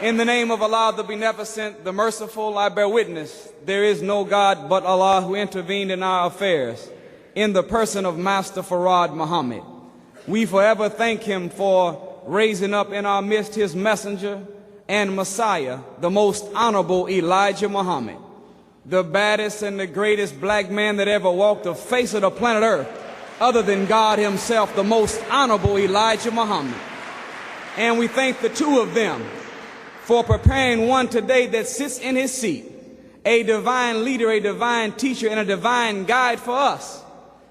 In the name of Allah, the Beneficent, the Merciful, I bear witness, there is no God but Allah who intervened in our affairs in the person of Master Farad Muhammad. We forever thank him for raising up in our midst his messenger and Messiah, the most honorable Elijah Muhammad, the baddest and the greatest black man that ever walked the face of the planet Earth, other than God himself, the most honorable Elijah Muhammad. And we thank the two of them for preparing one today that sits in his seat, a divine leader, a divine teacher, and a divine guide for us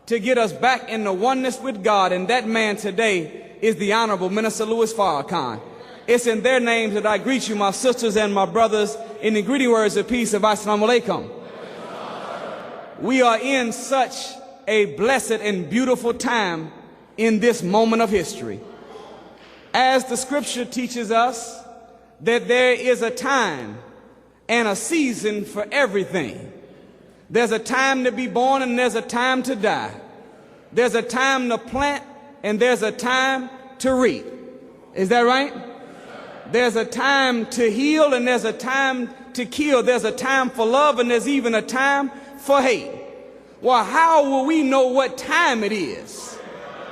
to get us back in the oneness with God. And that man today is the Honorable Minister Louis Farrakhan. It's in their names that I greet you, my sisters and my brothers, in the greeting words of peace of Assalamu alaikum. We are in such a blessed and beautiful time in this moment of history. As the scripture teaches us, that there is a time and a season for everything. There's a time to be born and there's a time to die. There's a time to plant and there's a time to reap. Is that right? There's a time to heal and there's a time to kill. There's a time for love and there's even a time for hate. Well, how will we know what time it is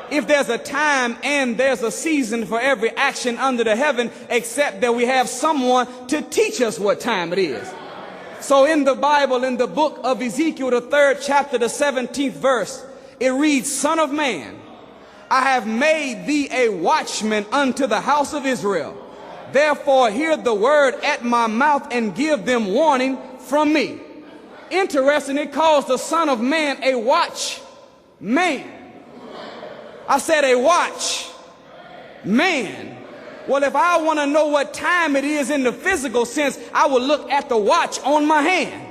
if there's a time and there's a season for every action under the heaven, except that we have someone to teach us what time it is? So in the Bible, in the book of Ezekiel, the 3rd chapter, the 17th verse, it reads, Son of man, I have made thee a watchman unto the house of Israel. Therefore hear the word at my mouth and give them warning from me. Interesting, it calls the Son of Man a watchman. I said a watch man. Well, if I want to know what time it is in the physical sense, I will look at the watch on my hand.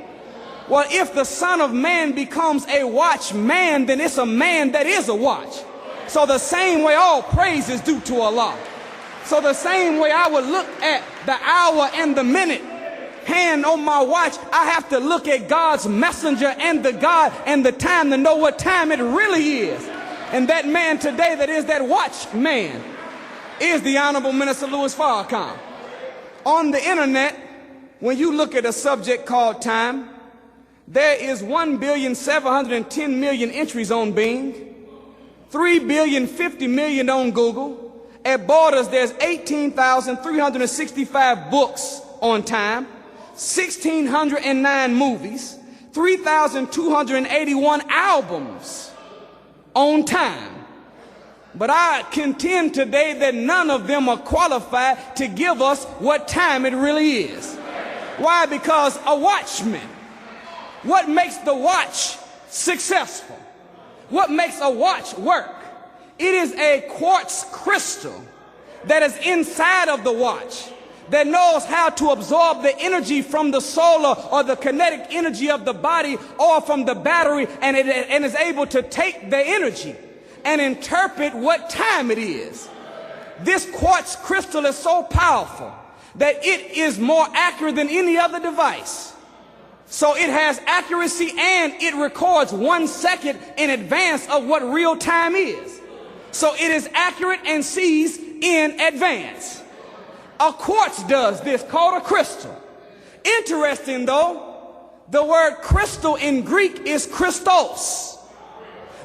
Well, if the Son of Man becomes a watchman, then it's a man that is a watch. So the same way all praise is due to Allah. So the same way I would look at the hour and the minute hand on my watch, I have to look at God's messenger and the God and the time to know what time it really is. And that man today that is that watchman is the Honorable Minister Louis Farrakhan. On the internet, when you look at a subject called time, there is 1,710,000,000 entries on Bing, 3,050,000,000 on Google. At Borders, there's 18,365 books on time, 1,609 movies, 3,281 albums on time. But I contend today that none of them are qualified to give us what time it really is. Why? Because a watchman, what makes the watch successful? What makes a watch work? It is a quartz crystal that is inside of the watch that knows how to absorb the energy from the solar or the kinetic energy of the body or from the battery, and is able to take the energy and interpret what time it is. This quartz crystal is so powerful that it is more accurate than any other device. So it has accuracy and it records 1 second in advance of what real time is. So it is accurate and sees in advance. A quartz does this, called a crystal. Interesting though, the word crystal in Greek is Christos.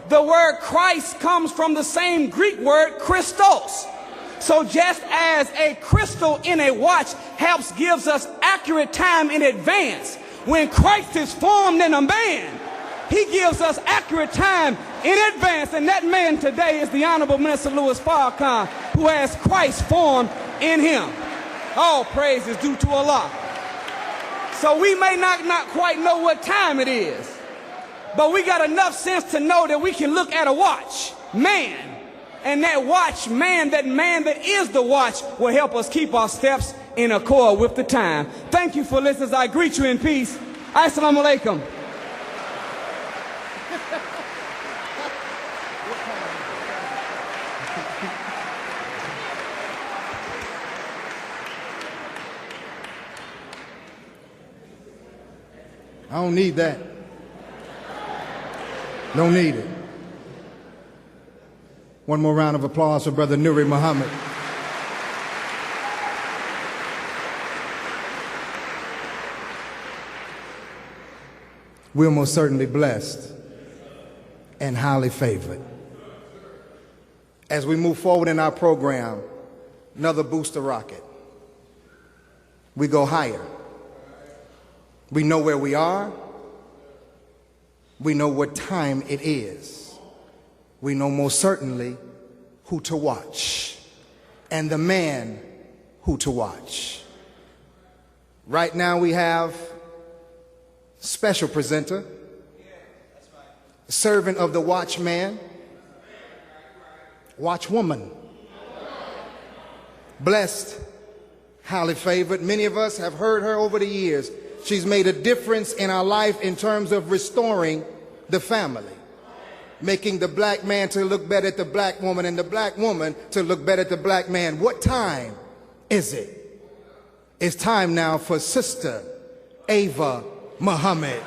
The word Christ comes from the same Greek word Christos. So just as a crystal in a watch gives us accurate time in advance, when Christ is formed in a man, he gives us accurate time in advance. And that man today is the Honorable Minister Louis Farrakhan, who has Christ formed in him. All praise is due to Allah. So we may not quite know what time it is, but we got enough sense to know that we can look at a watch man, and that watch man, that man that is the watch, will help us keep our steps in accord with the time. Thank you for listening. I greet you in peace. Assalamu alaikum. I don't need that. Don't need it. One more round of applause for Brother Nuri Muhammad. We're most certainly blessed and highly favored. As we move forward in our program, another booster rocket. We go higher. We know where we are. We know what time it is. We know most certainly who to watch and the man who to watch. Right now we have special presenter, servant of the watchman, watchwoman, blessed, highly favored. Many of us have heard her over the years. She's made a difference in our life in terms of restoring the family, making the black man to look better at the black woman and the black woman to look better at the black man. What time is it? It's time now for Sister Ava Muhammad.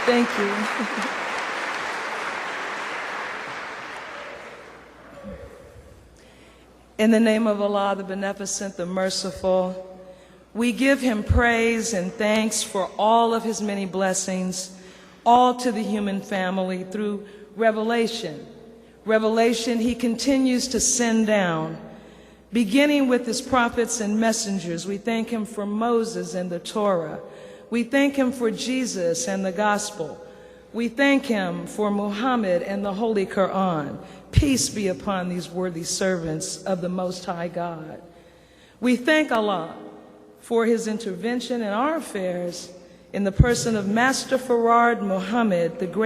Thank you. In the name of Allah, the Beneficent, the Merciful, we give him praise and thanks for all of his many blessings, all to the human family through revelation. Revelation he continues to send down, beginning with his prophets and messengers. We thank him for Moses and the Torah. We thank him for Jesus and the gospel. We thank him for Muhammad and the Holy Quran. Peace be upon these worthy servants of the Most High God. We thank Allah for his intervention in our affairs in the person of Master Farad Muhammad, the great